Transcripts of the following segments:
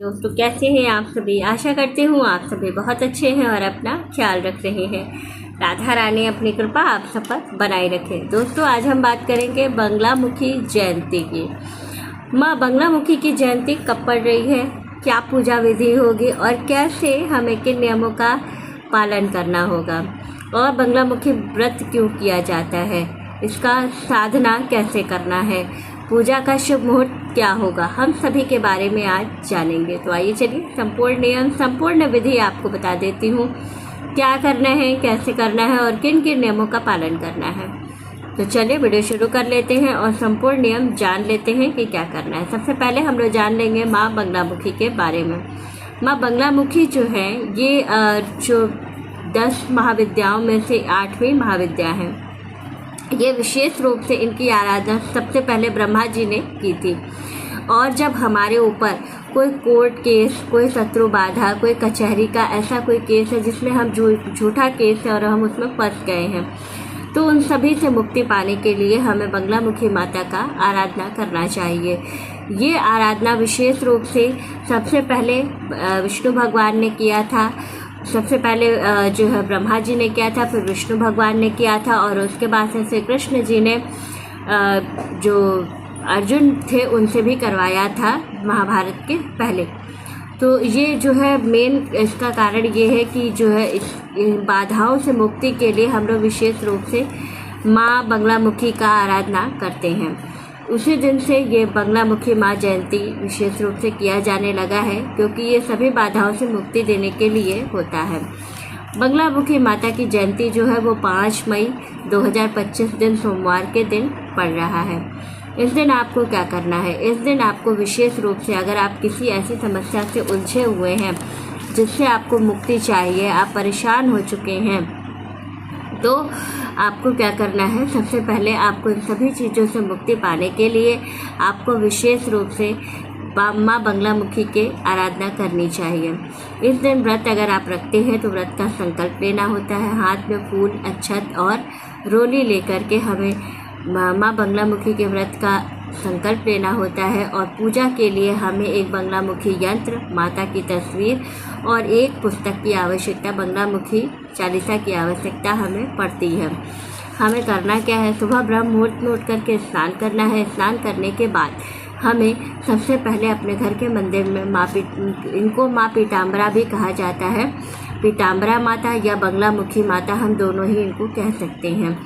दोस्तों, कैसे हैं आप सभी। आशा करती हूँ आप सभी बहुत अच्छे हैं और अपना ख्याल रख रहे हैं। राधा रानी अपनी कृपा आप सब पर बनाए रखे। दोस्तों, आज हम बात करेंगे बंगलामुखी जयंती की। माँ बंगलामुखी की जयंती कब पड़ रही है, क्या पूजा विधि होगी और कैसे हमें किन नियमों का पालन करना होगा, और बंगलामुखी व्रत क्यों किया जाता है, इसका साधना कैसे करना है, पूजा का शुभ मुहूर्त क्या होगा, हम सभी के बारे में आज जानेंगे। तो आइए चलिए संपूर्ण नियम संपूर्ण विधि आपको बता देती हूँ, क्या करना है, कैसे करना है और किन किन नियमों का पालन करना है। तो चलिए वीडियो शुरू कर लेते हैं और संपूर्ण नियम जान लेते हैं कि क्या करना है। सबसे पहले हम लोग जान लेंगे माँ बंगलामुखी के बारे में। माँ बंगलामुखी जो है ये जो 10 महाविद्याओं में से 8वीं महाविद्या है। ये विशेष रूप से इनकी आराधना सबसे पहले ब्रह्मा जी ने की थी। और जब हमारे ऊपर कोई कोर्ट केस, कोई शत्रु बाधा, कोई कचहरी का ऐसा कोई केस है जिसमें हम झूठा केस है और हम उसमें फंस गए हैं, तो उन सभी से मुक्ति पाने के लिए हमें बंगलामुखी माता का आराधना करना चाहिए। ये आराधना विशेष रूप से सबसे पहले विष्णु भगवान ने किया था। सबसे पहले जो है ब्रह्मा जी ने किया था, फिर विष्णु भगवान ने किया था और उसके बाद से श्री कृष्ण जी ने जो अर्जुन थे उनसे भी करवाया था महाभारत के पहले। तो ये जो है मेन इसका कारण ये है कि जो है इन बाधाओं से मुक्ति के लिए हम लोग विशेष रूप से माँ बंगलामुखी का आराधना करते हैं। उसी दिन से ये बंगलामुखी माँ जयंती विशेष रूप से किया जाने लगा है, क्योंकि ये सभी बाधाओं से मुक्ति देने के लिए होता है। बंगलामुखी माता की जयंती जो है वो 5 मई 2025 दिन सोमवार के दिन पड़ रहा है। इस दिन आपको क्या करना है, इस दिन आपको विशेष रूप से अगर आप किसी ऐसी समस्या से उलझे हुए हैं जिससे आपको मुक्ति चाहिए, आप परेशान हो चुके हैं, तो आपको क्या करना है, सबसे पहले आपको इन सभी चीज़ों से मुक्ति पाने के लिए आपको विशेष रूप से माँ बंगलामुखी के आराधना करनी चाहिए। इस दिन व्रत अगर आप रखते हैं तो व्रत का संकल्प लेना होता है। हाथ में फूल, अक्षत और रोली लेकर के हमें माँ बंगलामुखी के व्रत का संकल्प लेना होता है। और पूजा के लिए हमें एक बंगलामुखी यंत्र, माता की तस्वीर और एक पुस्तक की आवश्यकता, बंगलामुखी चालीसा की आवश्यकता हमें पड़ती है। हमें करना क्या है, सुबह ब्रह्म मुहूर्त में उठ करके स्नान करना है। स्नान करने के बाद हमें सबसे पहले अपने घर के मंदिर में इनको माँ पीताम्बरा भी कहा जाता है। पीताम्बरा माता या बंगलामुखी माता, हम दोनों ही इनको कह सकते हैं।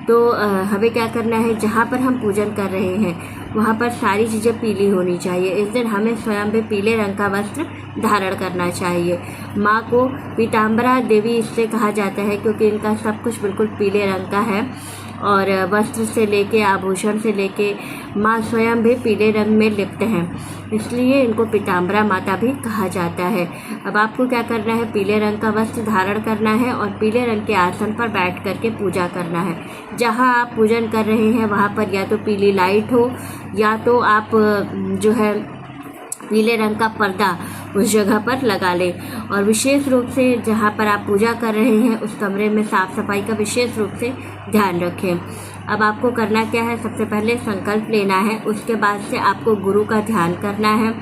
तो हमें क्या करना है, जहाँ पर हम पूजन कर रहे हैं वहाँ पर सारी चीज़ें पीली होनी चाहिए। इस दिन हमें स्वयं भी पीले रंग का वस्त्र धारण करना चाहिए। माँ को पीताम्बरा देवी इससे कहा जाता है क्योंकि इनका सब कुछ बिल्कुल पीले रंग का है, और वस्त्र से लेके आभूषण से लेके माँ स्वयं भी पीले रंग में लिप्त हैं, इसलिए इनको पीताम्बरा माता भी कहा जाता है। अब आपको क्या करना है, पीले रंग का वस्त्र धारण करना है और पीले रंग के आसन पर बैठ करके पूजा करना है। जहाँ आप पूजन कर रहे हैं वहाँ पर या तो पीली लाइट हो या तो आप जो है पीले रंग का पर्दा उस जगह पर लगा लें। और विशेष रूप से जहाँ पर आप पूजा कर रहे हैं उस कमरे में साफ़ सफाई का विशेष रूप से ध्यान रखें। अब आपको करना क्या है, सबसे पहले संकल्प लेना है, उसके बाद से आपको गुरु का ध्यान करना है,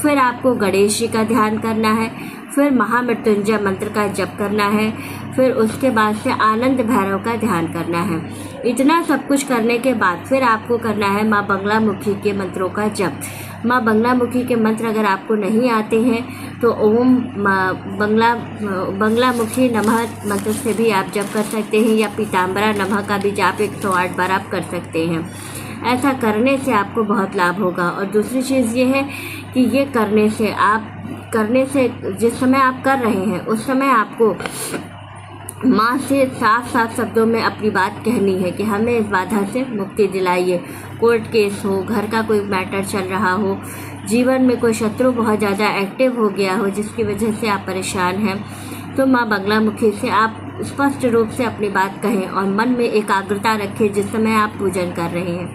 फिर आपको गणेश जी का ध्यान करना है, फिर महामृत्युंजय मंत्र का जप करना है, फिर उसके बाद से आनंद भैरव का ध्यान करना है। इतना सब कुछ करने के बाद फिर आपको करना है माँ बंगलामुखी के मंत्रों का जप। माँ बंगलामुखी के मंत्र अगर आपको नहीं आते हैं तो ओम बंगलामुखी नमः मंत्र से भी आप जप कर सकते हैं, या पीताम्बरा नमः का भी जाप 108 बार आप कर सकते हैं। ऐसा करने से आपको बहुत लाभ होगा। और दूसरी चीज़ ये है कि ये करने से जिस समय आप कर रहे हैं उस समय आपको माँ से साफ साफ शब्दों में अपनी बात कहनी है कि हमें इस बाधा से मुक्ति दिलाइए। कोर्ट केस हो, घर का कोई मैटर चल रहा हो, जीवन में कोई शत्रु बहुत ज़्यादा एक्टिव हो गया हो जिसकी वजह से आप परेशान हैं, तो माँ बंगलामुखी से आप स्पष्ट रूप से अपनी बात कहें और मन में एकाग्रता रखें जिस समय आप पूजन कर रहे हैं।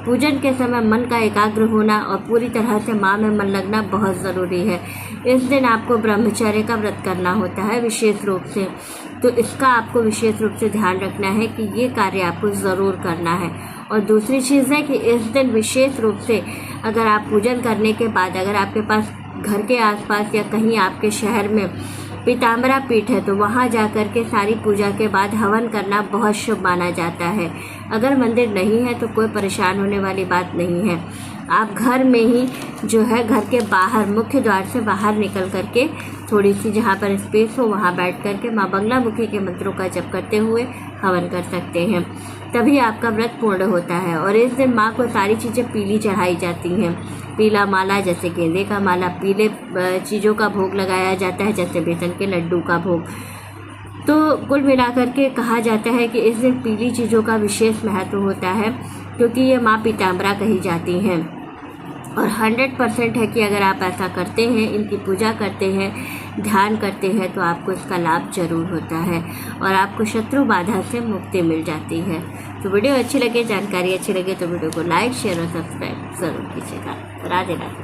पूजन के समय मन का एकाग्र होना और पूरी तरह से माँ में मन लगना बहुत ज़रूरी है। इस दिन आपको ब्रह्मचर्य का व्रत करना होता है विशेष रूप से, तो इसका आपको विशेष रूप से ध्यान रखना है कि ये कार्य आपको ज़रूर करना है। और दूसरी चीज़ है कि इस दिन विशेष रूप से अगर आप पूजन करने के बाद अगर आपके पास घर के आसपास या कहीं आपके शहर में पीताम्बरा पीठ है तो वहाँ जा कर के सारी पूजा के बाद हवन करना बहुत शुभ माना जाता है। अगर मंदिर नहीं है तो कोई परेशान होने वाली बात नहीं है। आप घर में ही जो है घर के बाहर मुख्य द्वार से बाहर निकल करके थोड़ी सी जहाँ पर स्पेस हो वहाँ बैठ करके माँ बंगलामुखी के मंत्रों का जप करते हुए हवन कर सकते हैं, तभी आपका व्रत पूर्ण होता है। और इस दिन माँ को सारी चीज़ें पीली चढ़ाई जाती हैं। पीला माला जैसे गेंदे का माला, पीले चीज़ों का भोग लगाया जाता है जैसे बेसन के लड्डू का भोग। तो कुल मिलाकर के कहा जाता है कि इस दिन पीली चीज़ों का विशेष महत्व होता है क्योंकि ये माँ पीताम्बरा कही जाती हैं। और 100% है कि अगर आप ऐसा करते हैं, इनकी पूजा करते हैं, ध्यान करते हैं तो आपको इसका लाभ जरूर होता है और आपको शत्रु बाधा से मुक्ति मिल जाती है। तो वीडियो अच्छी लगे, जानकारी अच्छी लगे तो वीडियो को लाइक, शेयर और सब्सक्राइब ज़रूर कीजिएगा। राधे राधे।